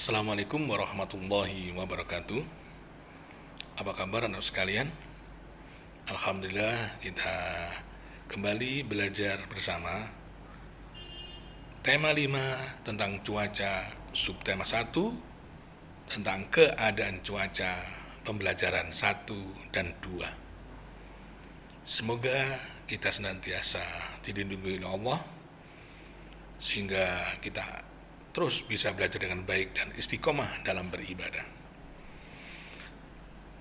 Assalamualaikum warahmatullahi wabarakatuh. Apa kabar anak sekalian? Alhamdulillah kita kembali belajar bersama tema 5 tentang cuaca, subtema 1 tentang keadaan cuaca, pembelajaran 1 dan 2. Semoga kita senantiasa dilindungi oleh Allah sehingga kita terus bisa belajar dengan baik dan istiqomah dalam beribadah.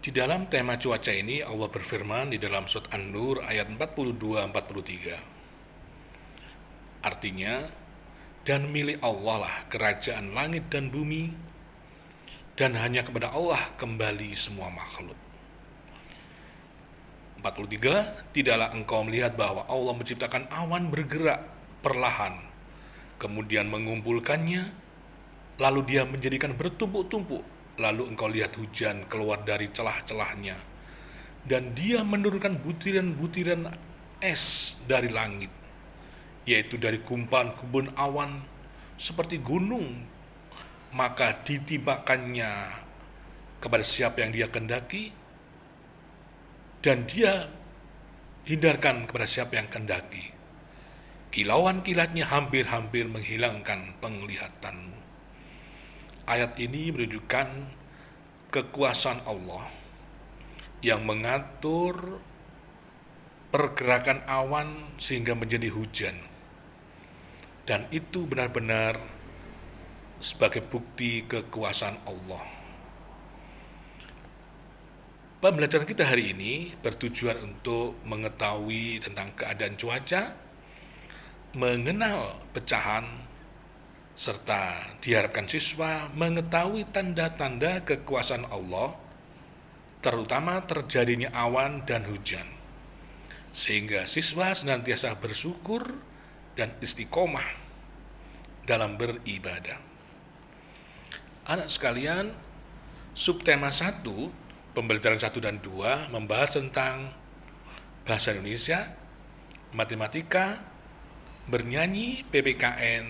Di dalam tema cuaca ini Allah berfirman di dalam surat An-Nur ayat 42-43. Artinya, dan milik Allah lah kerajaan langit dan bumi, dan hanya kepada Allah kembali semua makhluk. 43. Tidaklah engkau melihat bahwa Allah menciptakan awan bergerak perlahan, kemudian mengumpulkannya, lalu dia menjadikan bertumpuk-tumpuk, lalu engkau lihat hujan keluar dari celah-celahnya, dan dia menurunkan butiran-butiran es dari langit, yaitu dari kumpulan awan seperti gunung, maka ditimpakannya kepada siapa yang dia kehendaki, dan dia hindarkan kepada siapa yang kehendaki. Kilauan kilatnya hampir-hampir menghilangkan penglihatanmu. Ayat ini menunjukkan kekuasaan Allah yang mengatur pergerakan awan sehingga menjadi hujan. Dan itu benar-benar sebagai bukti kekuasaan Allah. Pembelajaran kita hari ini bertujuan untuk mengetahui tentang keadaan cuaca, mengenal pecahan, serta diharapkan siswa mengetahui tanda-tanda kekuasaan Allah, terutama terjadinya awan dan hujan, sehingga siswa senantiasa bersyukur dan istiqomah dalam beribadah. Anak sekalian, subtema 1, pembelajaran 1 dan 2 membahas tentang bahasa Indonesia, matematika, bernyanyi, PPKN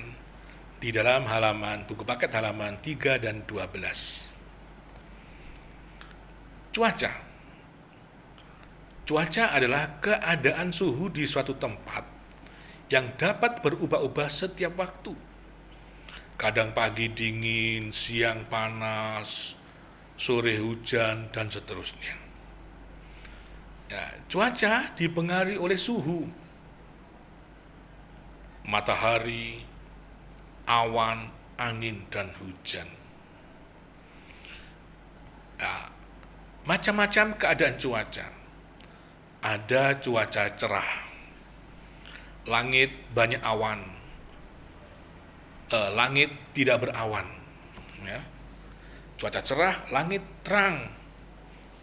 di dalam halaman buku paket halaman 3 dan 12. Cuaca adalah keadaan suhu di suatu tempat yang dapat berubah-ubah setiap waktu. Kadang pagi dingin, siang panas, sore hujan, dan seterusnya. Cuaca dipengaruhi oleh suhu, matahari, awan, angin, dan hujan. Macam-macam keadaan cuaca. Ada cuaca cerah, langit banyak awan, langit tidak berawan. Cuaca cerah, langit terang,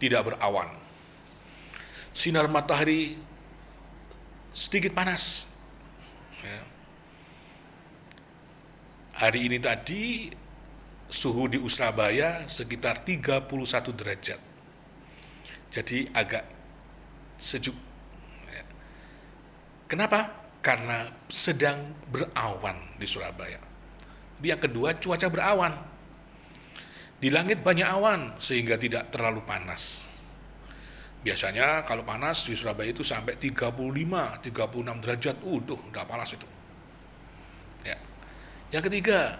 tidak berawan. Sinar matahari sedikit panas. Hari ini tadi suhu di Surabaya sekitar 31 derajat. Jadi agak sejuk. Kenapa? Karena sedang berawan di Surabaya. Yang kedua, cuaca berawan. Di langit banyak awan sehingga tidak terlalu panas. Biasanya kalau panas di Surabaya itu sampai 35-36 derajat. Udah panas itu. Yang ketiga,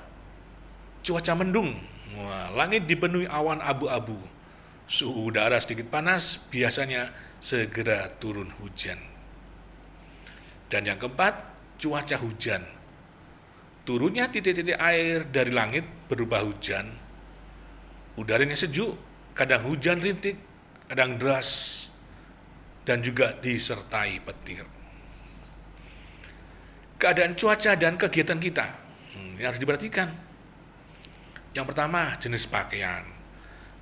cuaca mendung. Langit dipenuhi awan abu-abu. Suhu udara sedikit panas, biasanya segera turun hujan. Dan yang keempat, cuaca hujan. Turunnya titik-titik air dari langit berubah hujan. Udaranya sejuk, kadang hujan rintik, kadang deras, dan juga disertai petir. Keadaan cuaca dan kegiatan kita yang harus diperhatikan. Yang pertama, jenis pakaian.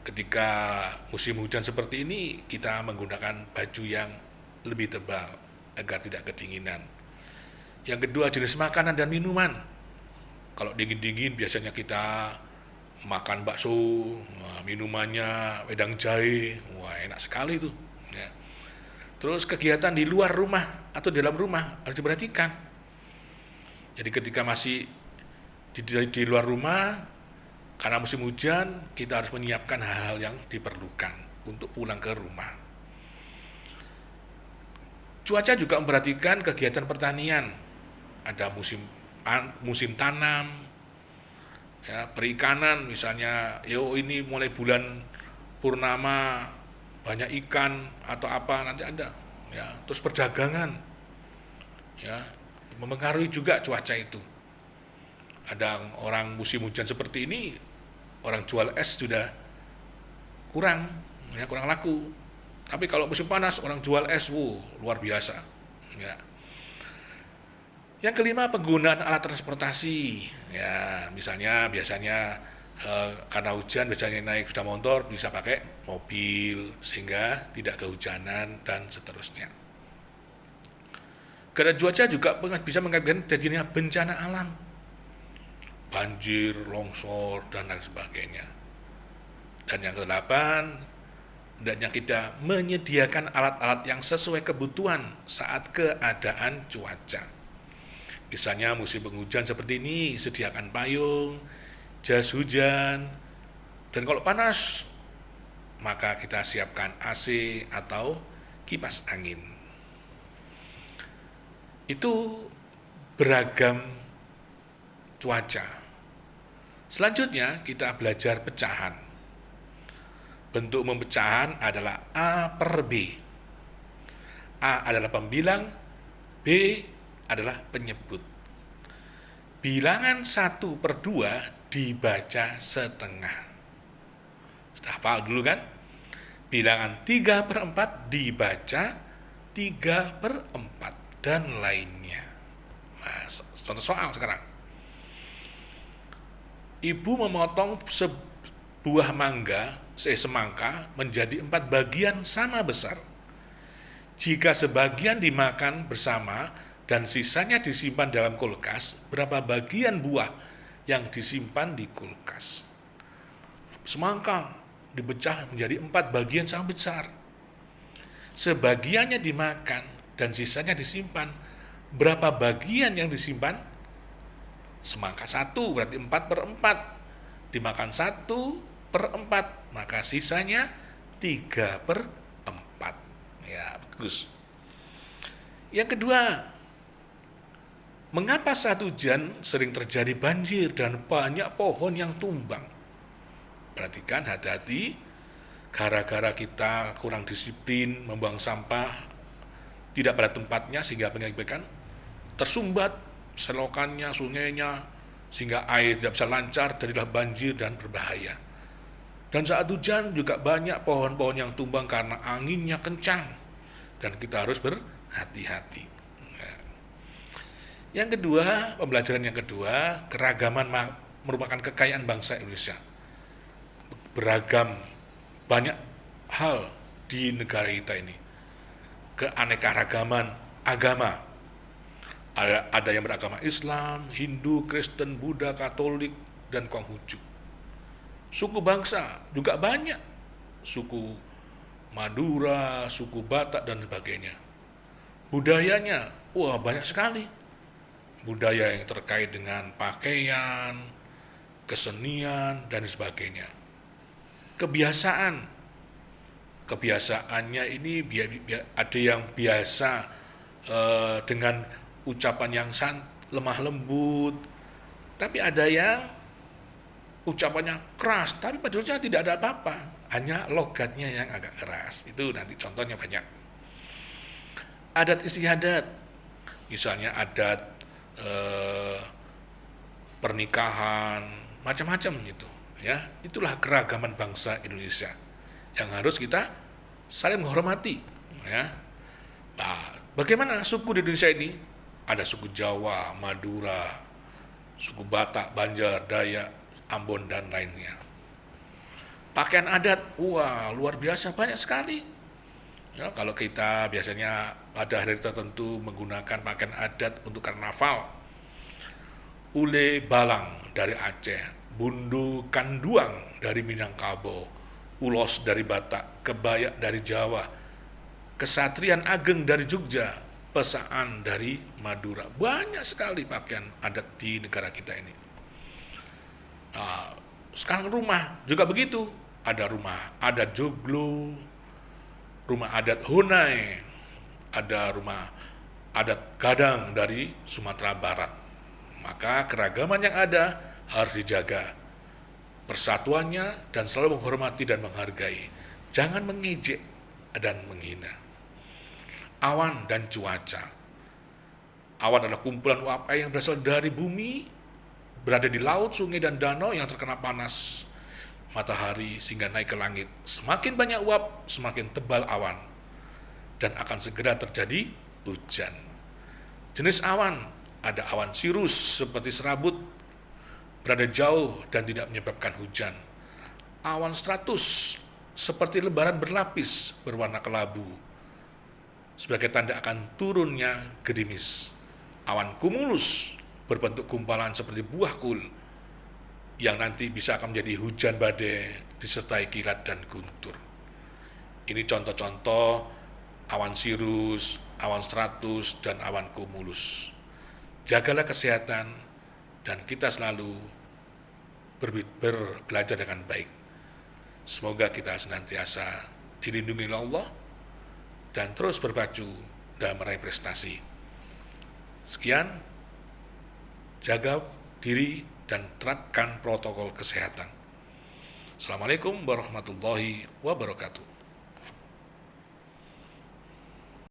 Ketika musim hujan seperti ini, kita menggunakan baju yang lebih tebal agar tidak kedinginan. Yang kedua, jenis makanan dan minuman. Kalau dingin-dingin biasanya kita makan bakso, minumannya wedang jahe, enak sekali itu. Terus kegiatan di luar rumah atau dalam rumah harus diperhatikan. Jadi ketika masih di luar rumah, Karena musim hujan, kita harus menyiapkan hal-hal yang diperlukan untuk pulang ke rumah. Cuaca juga memperhatikan kegiatan pertanian. Ada musim tanam, ya, perikanan misalnya, ini mulai bulan purnama banyak ikan atau apa nanti ada, ya. Terus perdagangan, ya, mempengaruhi juga cuaca itu. Ada orang musim hujan seperti ini, orang jual es sudah kurang, ya, kurang laku. Tapi kalau musim panas orang jual es, luar biasa, ya. Yang kelima, penggunaan alat transportasi. Ya, biasanya karena hujan biasanya naik sepeda motor, bisa pakai mobil sehingga tidak kehujanan dan seterusnya. Karena cuaca juga bisa mengakibatkan terjadinya bencana alam, banjir, longsor, dan lain sebagainya. Dan yang kedelapan, hendaknya kita menyediakan alat-alat yang sesuai kebutuhan saat keadaan cuaca. Misalnya musim penghujan seperti ini, sediakan payung, jas hujan, dan kalau panas, maka kita siapkan AC atau kipas angin. Itu beragam cuaca. Selanjutnya kita belajar pecahan. Bentuk pemecahan adalah A per B. A adalah pembilang, B adalah penyebut. Bilangan 1/2 dibaca setengah. Sudah hafal dulu kan? Bilangan 3/4 dibaca 3/4 dan lainnya. Nah, contoh soal sekarang. Ibu memotong sebuah semangka menjadi 4 bagian sama besar. Jika sebagian dimakan bersama dan sisanya disimpan dalam kulkas, berapa bagian buah yang disimpan di kulkas? Semangka dipecah menjadi 4 bagian sama besar. Sebagiannya dimakan dan sisanya disimpan. Berapa bagian yang disimpan? Semangka 1 berarti 4/4. Dimakan 1/4, maka sisanya 3/4. Ya, bagus. Yang kedua, mengapa saat hujan sering terjadi banjir dan banyak pohon yang tumbang? Perhatikan, hati-hati, gara-gara kita kurang disiplin membuang sampah tidak pada tempatnya sehingga mengakibatkan tersumbat selokannya, sungainya, sehingga air tidak bisa lancar, jadilah banjir dan berbahaya. Dan saat hujan juga banyak pohon-pohon yang tumbang karena anginnya kencang dan kita harus berhati-hati. Yang kedua, pembelajaran yang kedua, keragaman merupakan kekayaan bangsa Indonesia. Beragam, banyak hal di negara kita ini. Keanekaragaman agama. Ada yang beragama Islam, Hindu, Kristen, Buddha, Katolik, dan Konghucu. Suku bangsa juga banyak. Suku Madura, suku Batak, dan sebagainya. Budayanya, banyak sekali. Budaya yang terkait dengan pakaian, kesenian, dan sebagainya. Kebiasaannya ini ada yang biasa dengan ucapan yang lemah lembut, tapi ada yang ucapannya keras, tapi padahal tidak ada apa-apa, hanya logatnya yang agak keras. Itu nanti contohnya banyak. Adat istiadat, misalnya adat pernikahan, macam-macam gitu, ya. Itulah keragaman bangsa Indonesia yang harus kita saling menghormati, ya. Nah, bagaimana suku di Indonesia ini? Ada suku Jawa, Madura, suku Batak, Banjar, Dayak, Ambon, dan lainnya. Pakaian adat, luar biasa banyak sekali. Ya, kalau kita biasanya pada hari tertentu menggunakan pakaian adat untuk karnaval, ule balang dari Aceh, bundu kanduang dari Minangkabau, ulos dari Batak, kebaya dari Jawa, kesatrian ageng dari Jogja, pesaan dari Madura. Banyak sekali pakaian adat di negara kita ini. Nah, Sekarang rumah juga begitu. Ada rumah adat Joglo, rumah adat Honai, ada rumah adat Gadang dari Sumatera Barat. Maka keragaman yang ada harus dijaga, persatuannya, dan selalu menghormati dan menghargai. Jangan mengejek dan menghina. Awan dan cuaca. Awan adalah kumpulan uap air yang berasal dari bumi, berada di laut, sungai, dan danau yang terkena panas matahari sehingga naik ke langit. Semakin banyak uap, semakin tebal awan, dan akan segera terjadi hujan. Jenis awan, ada awan sirus seperti serabut, berada jauh dan tidak menyebabkan hujan. Awan stratus seperti lebaran berlapis berwarna kelabu, sebagai tanda akan turunnya gerimis. Awan cumulus berbentuk gumpalan seperti buah kul, yang nanti bisa akan menjadi hujan badai disertai kilat dan guntur. Ini contoh-contoh awan sirus, awan stratus, dan awan cumulus. Jagalah kesehatan dan kita selalu belajar dengan baik. Semoga kita senantiasa dilindungi oleh Allah dan terus berpacu dalam meraih prestasi. Sekian, jaga diri dan terapkan protokol kesehatan. Assalamualaikum warahmatullahi wabarakatuh.